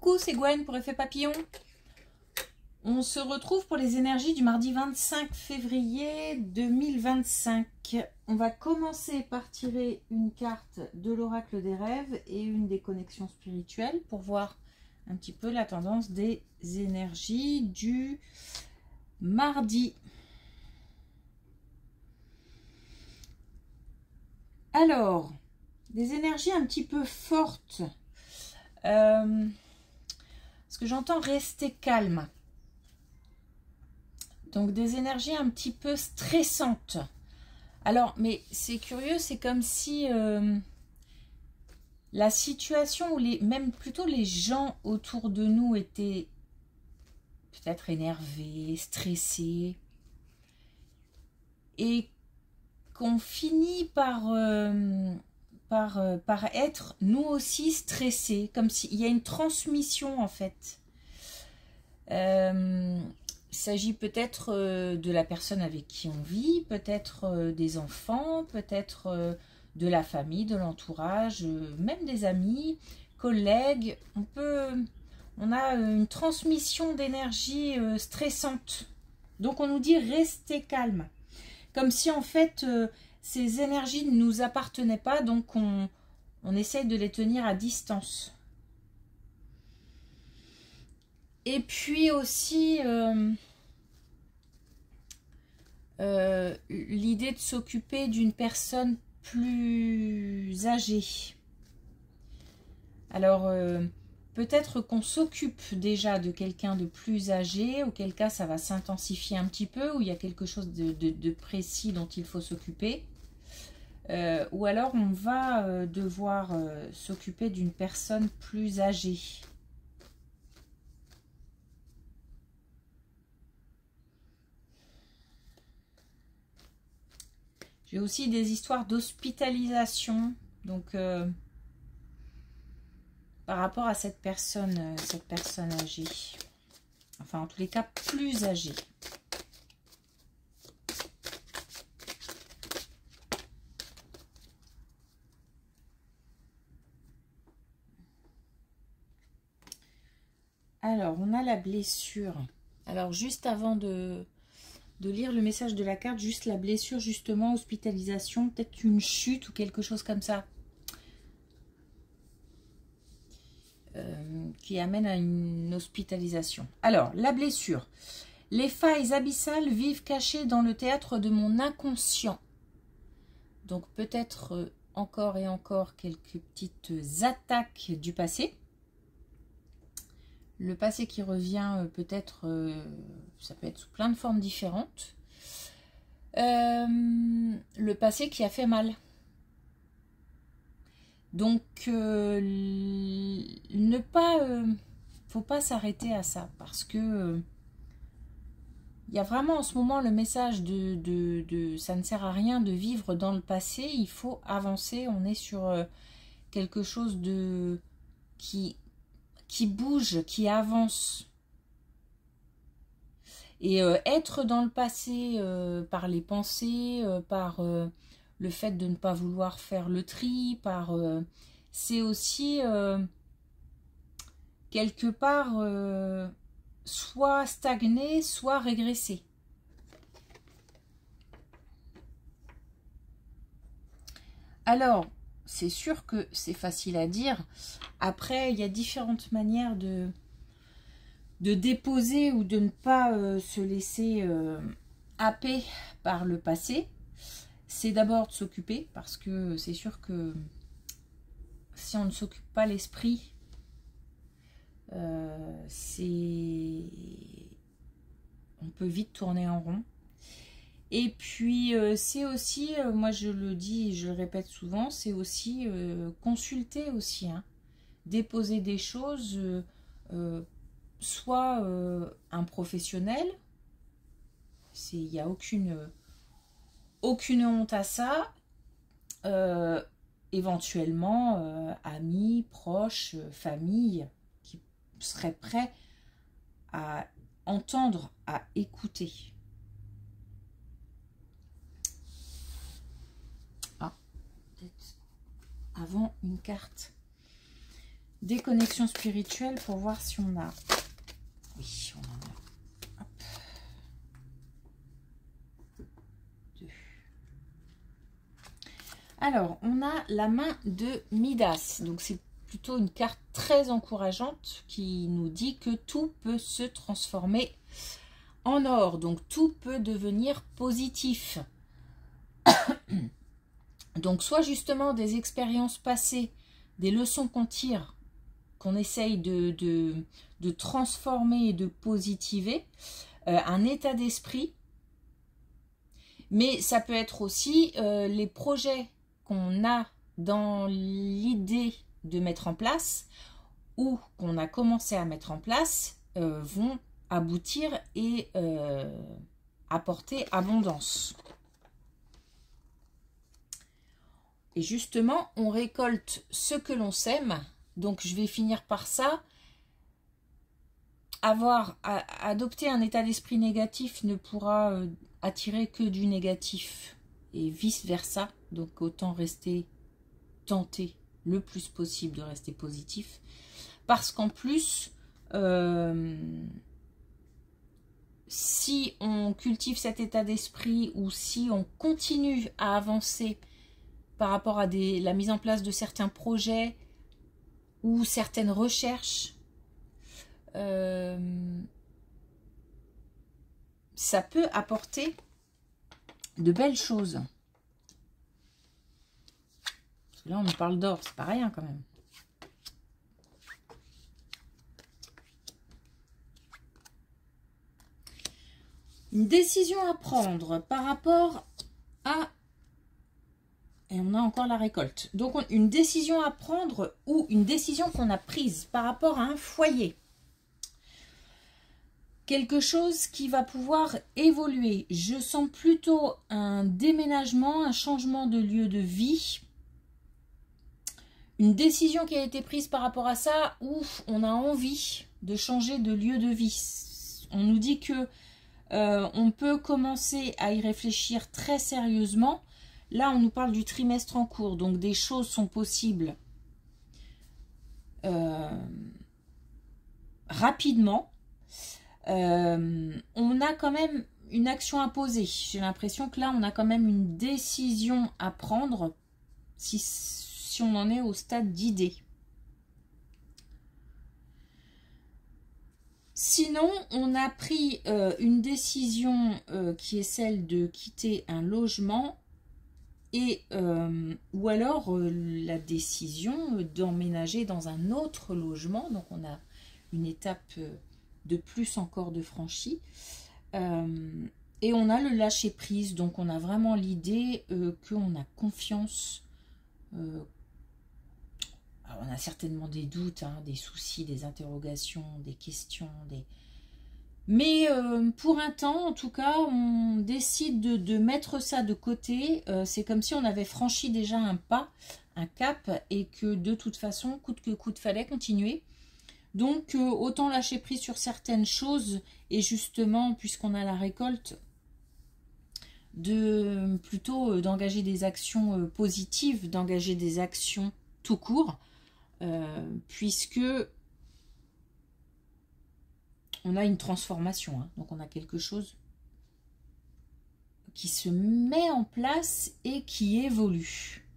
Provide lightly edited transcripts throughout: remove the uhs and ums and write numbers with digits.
Coucou, c'est Gwen pour Effet Papillon. On se retrouve pour les énergies du mardi 25 février 2025. On va commencer par tirer une carte de l'oracle des rêves et une des connexions spirituelles pour voir un petit peu la tendance des énergies du mardi. Alors, des énergies un petit peu fortes. Ce que j'entends, rester calme. Donc des énergies un petit peu stressantes. Alors, mais c'est curieux, c'est comme si la situation, ou même plutôt les gens autour de nous étaient peut-être énervés, stressés, et qu'on finit par être nous aussi stressés, comme s'il y a une transmission en fait. Il s'agit peut-être de la personne avec qui on vit, peut-être des enfants, peut-être de la famille, de l'entourage, même des amis, collègues. On a une transmission d'énergie stressante. Donc on nous dit restez calme. Comme si en fait ces énergies ne nous appartenaient pas, donc on essaye de les tenir à distance. Et puis aussi l'idée de s'occuper d'une personne plus âgée. Alors peut-être qu'on s'occupe déjà de quelqu'un de plus âgé, auquel cas ça va s'intensifier un petit peu, où il y a quelque chose de précis dont il faut s'occuper. Ou alors on va devoir s'occuper d'une personne plus âgée. J'ai aussi des histoires d'hospitalisation, donc par rapport à cette personne âgée. Enfin, en tous les cas, plus âgée. Alors, on a la blessure. Alors, juste avant de lire le message de la carte, juste la blessure, justement, hospitalisation, peut-être une chute ou quelque chose comme ça. Qui amène à une hospitalisation. Alors, la blessure. Les failles abyssales vivent cachées dans le théâtre de mon inconscient. Donc, peut-être encore et encore quelques petites attaques du passé. Le passé qui revient peut-être, ça peut être sous plein de formes différentes. Le passé qui a fait mal. Donc, faut pas s'arrêter à ça, parce que il y a vraiment en ce moment le message de ça ne sert à rien de vivre dans le passé, il faut avancer. On est sur quelque chose qui bouge, qui avance. Et être dans le passé par les pensées, par le fait de ne pas vouloir faire le tri, c'est aussi quelque part soit stagner, soit régresser. Alors, c'est sûr que c'est facile à dire. Après, il y a différentes manières de déposer ou de ne pas se laisser happer par le passé. C'est d'abord de s'occuper, parce que c'est sûr que si on ne s'occupe pas l'esprit, on peut vite tourner en rond. Et puis c'est aussi, moi je le dis et je le répète souvent, c'est aussi consulter aussi, hein, déposer des choses, soit un professionnel, il n'y a aucune honte à ça, éventuellement amis, proches, famille, qui seraient prêts à entendre, à écouter. Ah, peut-être avant une carte. des connexions spirituelles pour voir si on a... Oui, on en a. Hop. 2. Alors, on a la main de Midas. Donc, c'est plutôt une carte très encourageante qui nous dit que tout peut se transformer en or. Donc, tout peut devenir positif. Donc, soit justement des expériences passées, des leçons qu'on tire, qu'on essaye de transformer et de positiver, un état d'esprit. Mais ça peut être aussi les projets qu'on a dans l'idée de mettre en place ou qu'on a commencé à mettre en place vont aboutir et apporter abondance. Et justement, on récolte ce que l'on sème. Donc, je vais finir par ça. Adopter un état d'esprit négatif ne pourra attirer que du négatif et vice-versa. Donc, autant tenter le plus possible de rester positif. Parce qu'en plus, si on cultive cet état d'esprit ou si on continue à avancer par rapport à la mise en place de certains projets ou certaines recherches, ça peut apporter de belles choses. Parce que là, on nous parle d'or, c'est pas rien quand même. Une décision à prendre par rapport à... Et on a encore la récolte. Donc, une décision à prendre ou une décision qu'on a prise par rapport à un foyer. Quelque chose qui va pouvoir évoluer. Je sens plutôt un déménagement, un changement de lieu de vie. Une décision qui a été prise par rapport à ça où on a envie de changer de lieu de vie. On nous dit que on peut commencer à y réfléchir très sérieusement. Là, on nous parle du trimestre en cours, donc des choses sont possibles rapidement. On a quand même une action à poser. J'ai l'impression que là, on a quand même une décision à prendre si on en est au stade d'idée. Sinon, on a pris une décision qui est celle de quitter un logement et ou alors la décision d'emménager dans un autre logement. Donc, on a une étape de plus encore de franchie. Et on a le lâcher prise. Donc, on a vraiment l'idée qu'on a confiance. Alors, on a certainement des doutes, hein, des soucis, des interrogations, des questions, mais pour un temps, en tout cas, on décide de mettre ça de côté. C'est comme si on avait franchi déjà un pas, un cap, et que de toute façon, coûte que coûte, fallait continuer. Donc, autant lâcher prise sur certaines choses, et justement, puisqu'on a la récolte, plutôt d'engager des actions positives, d'engager des actions tout court, puisque on a une transformation, hein. Donc on a quelque chose qui se met en place et qui évolue.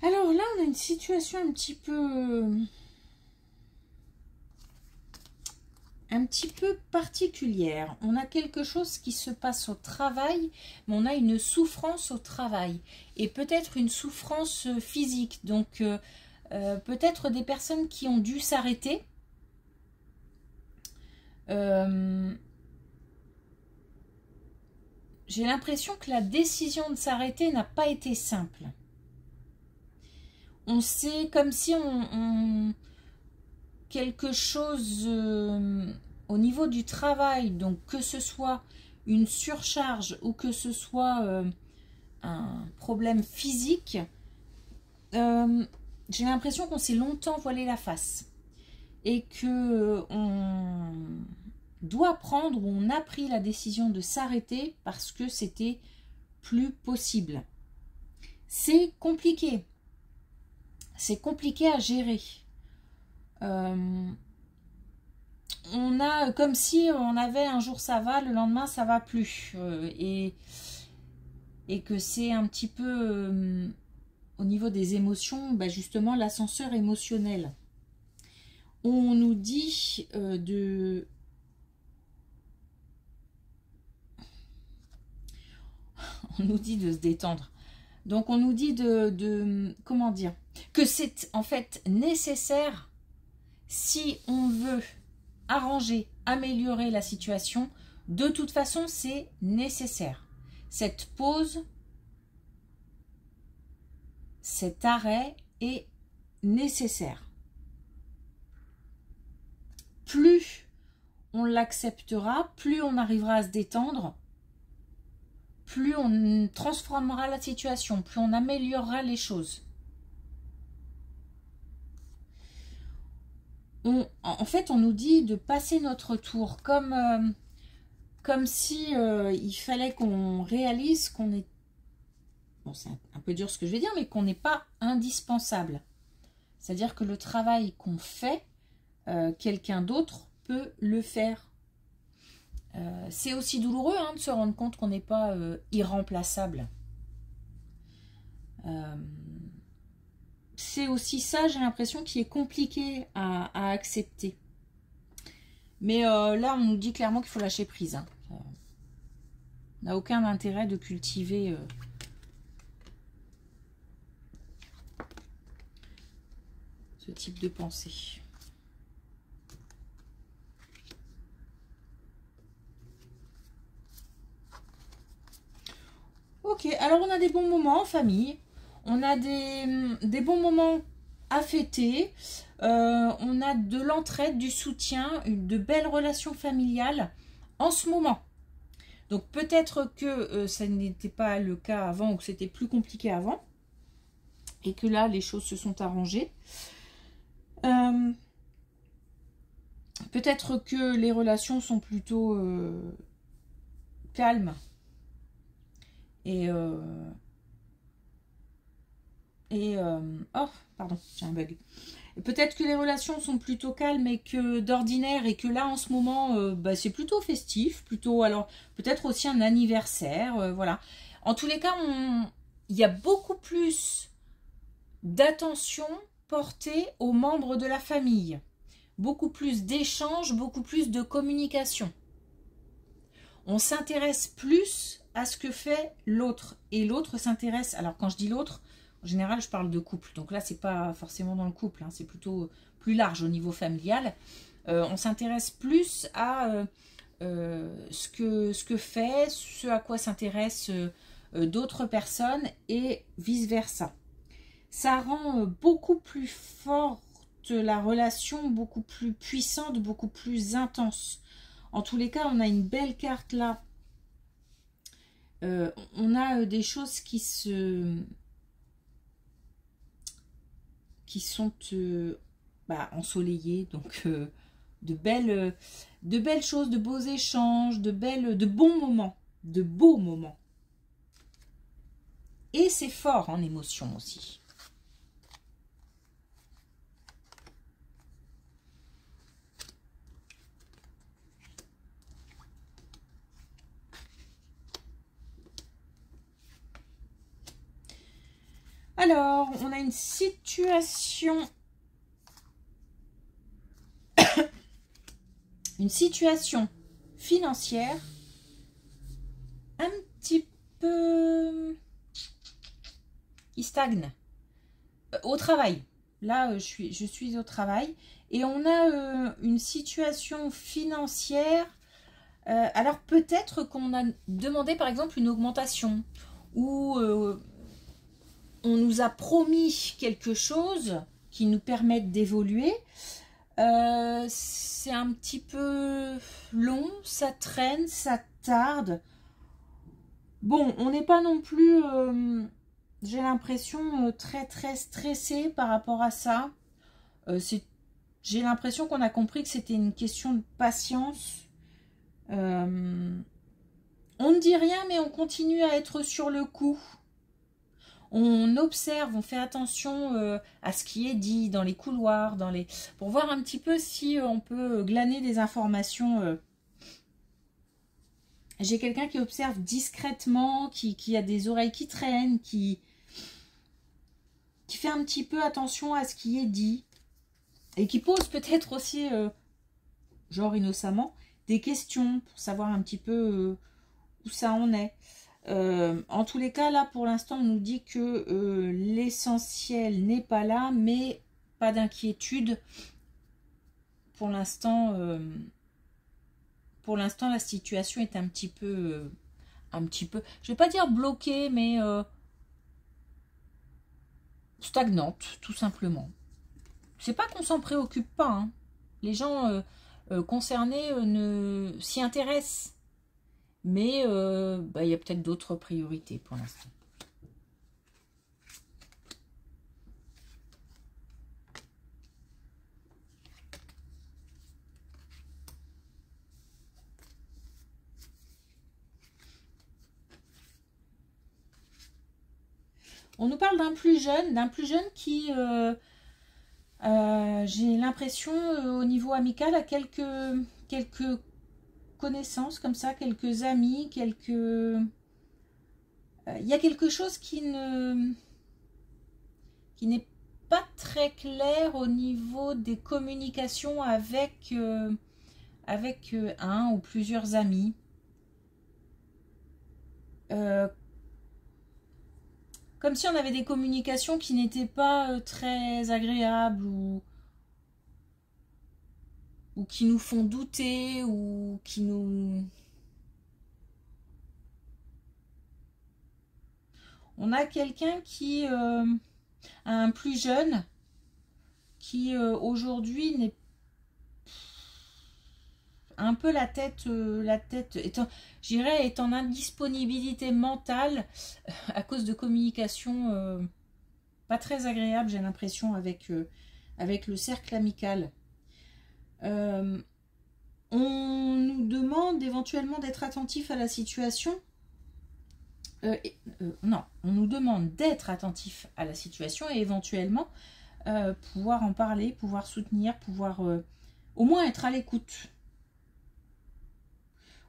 Alors là, on a une situation un petit peu particulière. On a quelque chose qui se passe au travail, mais on a une souffrance au travail. Et peut-être une souffrance physique. Donc, peut-être des personnes qui ont dû s'arrêter. J'ai l'impression que la décision de s'arrêter n'a pas été simple. On sait comme si quelque chose au niveau du travail, donc que ce soit une surcharge ou que ce soit un problème physique, j'ai l'impression qu'on s'est longtemps voilé la face. Et que on doit prendre, ou on a pris la décision de s'arrêter parce que c'était plus possible. C'est compliqué. C'est compliqué à gérer. On a comme si on avait un jour ça va, le lendemain ça va plus. Et que c'est un petit peu au niveau des émotions, bah justement l'ascenseur émotionnel. On nous dit on nous dit de se détendre. Donc on nous dit comment dire, que c'est en fait nécessaire si on veut arranger, améliorer la situation. De toute façon, c'est nécessaire. Cette pause, cet arrêt est nécessaire. Plus on l'acceptera, plus on arrivera à se détendre, plus on transformera la situation, plus on améliorera les choses. En fait, on nous dit de passer notre tour, comme si il fallait qu'on réalise qu'on est... Bon, c'est un peu dur ce que je vais dire, mais qu'on n'est pas indispensable. C'est-à-dire que le travail qu'on fait, quelqu'un d'autre peut le faire. C'est aussi douloureux de se rendre compte qu'on n'est pas irremplaçable. C'est aussi ça, j'ai l'impression, qui est compliqué à accepter. Mais là, on nous dit clairement qu'il faut lâcher prise. On n'a aucun intérêt de cultiver ce type de pensée. Ok, alors on a des bons moments en famille, on a des bons moments à fêter, on a de l'entraide, du soutien, de belles relations familiales en ce moment. Donc peut-être que ça n'était pas le cas avant ou que c'était plus compliqué avant et que là les choses se sont arrangées. Peut-être que les relations sont plutôt calmes. Oh, pardon, j'ai un bug. Peut-être que les relations sont plutôt calmes et que d'ordinaire, et que là en ce moment c'est plutôt festif, plutôt, alors peut-être aussi un anniversaire, voilà. En tous les cas, il y a beaucoup plus d'attention portée aux membres de la famille, beaucoup plus d'échanges, beaucoup plus de communication. On s'intéresse plus à ce que fait l'autre, et l'autre s'intéresse, alors quand je dis l'autre, en général je parle de couple, donc là c'est pas forcément dans le couple, c'est plutôt plus large au niveau familial. On s'intéresse plus à ce que fait, ce à quoi s'intéressent d'autres personnes et vice versa. Ça rend beaucoup plus forte la relation, beaucoup plus puissante, beaucoup plus intense. En tous les cas, on a une belle carte là. On a des choses qui sont ensoleillées, donc de belles choses, de beaux échanges, de bons moments, de beaux moments. Et c'est fort en émotion aussi. Alors, on a une situation financière un petit peu qui stagne au travail. Là, je suis au travail et on a une situation financière. Alors peut-être qu'on a demandé par exemple une augmentation ou on nous a promis quelque chose qui nous permette d'évoluer. C'est un petit peu long, ça traîne, ça tarde. Bon, on n'est pas non plus J'ai l'impression très très stressée par rapport à ça. J'ai l'impression qu'on a compris que c'était une question de patience. On ne dit rien, mais on continue à être sur le coup. On observe, on fait attention à ce qui est dit dans les couloirs, pour voir un petit peu si on peut glaner des informations. J'ai quelqu'un qui observe discrètement, qui a des oreilles qui traînent, qui fait un petit peu attention à ce qui est dit. Et qui pose peut-être aussi, genre innocemment, des questions pour savoir un petit peu où ça en est. En tous les cas, là, pour l'instant, on nous dit que l'essentiel n'est pas là, mais pas d'inquiétude. Pour l'instant, la situation est un petit peu, je vais pas dire bloquée, mais stagnante, tout simplement. C'est pas qu'on s'en préoccupe pas, hein. Les gens concernés s'y intéressent. Mais il y a peut-être d'autres priorités pour l'instant. On nous parle d'un plus jeune qui, j'ai l'impression, au niveau amical, a quelques connaissances comme ça, quelques amis, il y a quelque chose qui n'est pas très clair au niveau des communications avec un ou plusieurs amis. Comme si on avait des communications qui n'étaient pas très agréables ou qui nous font douter ou qui nous... On a quelqu'un qui a un plus jeune qui aujourd'hui n'est un peu la tête est en indisponibilité mentale à cause de communication pas très agréable, j'ai l'impression, avec le cercle amical. On nous demande éventuellement d'être attentif à la situation. Non, on nous demande d'être attentif à la situation et éventuellement pouvoir en parler, pouvoir soutenir, pouvoir au moins être à l'écoute.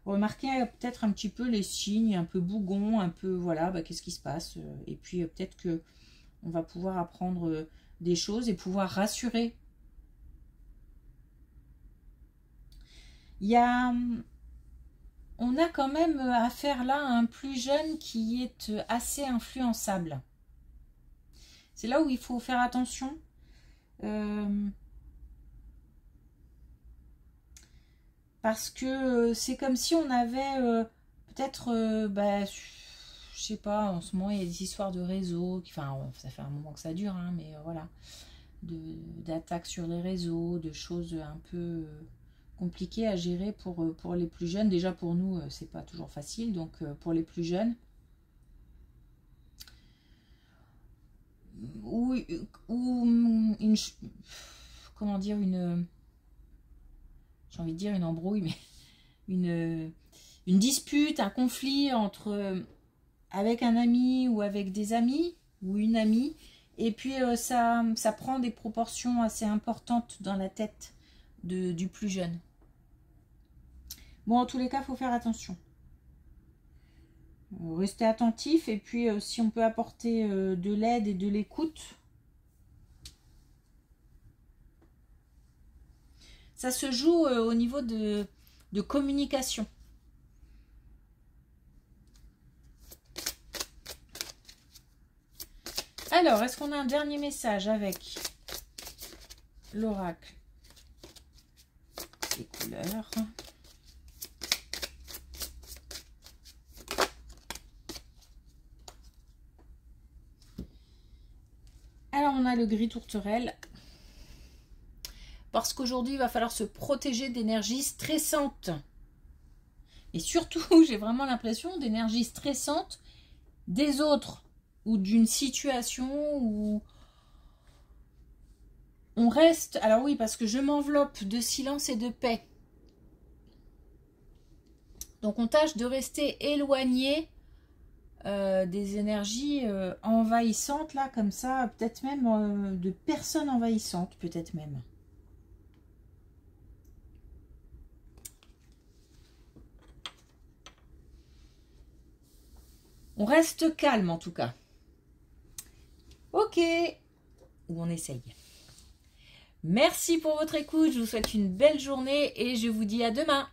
Remarquez peut-être un petit peu les signes, un peu bougons, un peu voilà, qu'est-ce qui se passe. Et puis peut-être que on va pouvoir apprendre des choses et pouvoir rassurer. On a quand même affaire là à un plus jeune qui est assez influençable. C'est là où il faut faire attention. Parce que c'est comme si on avait peut-être, je sais pas, en ce moment il y a des histoires de réseaux, enfin ça fait un moment que ça dure, hein, mais voilà, d'attaques sur les réseaux, de choses un peu compliquées à gérer pour les plus jeunes. Déjà pour nous, c'est pas toujours facile, donc pour les plus jeunes. Ou une, comment dire, j'ai envie de dire une embrouille, mais une dispute, un conflit avec un ami ou avec des amis ou une amie, et puis ça prend des proportions assez importantes dans la tête du plus jeune. Bon, en tous les cas, il faut faire attention. Rester attentif, et puis si on peut apporter de l'aide et de l'écoute, ça se joue au niveau de communication. Alors, est-ce qu'on a un dernier message avec l'oracle des couleurs? Alors, on a le gris tourterelle. Parce qu'aujourd'hui, il va falloir se protéger d'énergie stressante. Et surtout, j'ai vraiment l'impression d'énergie stressante des autres. ou d'une situation où on reste... Alors oui, parce que je m'enveloppe de silence et de paix. Donc on tâche de rester éloigné des énergies envahissantes, là, comme ça, peut-être même de personnes envahissantes, peut-être même. On reste calme en tout cas. Ok, ou on essaye. Merci pour votre écoute, je vous souhaite une belle journée et je vous dis à demain.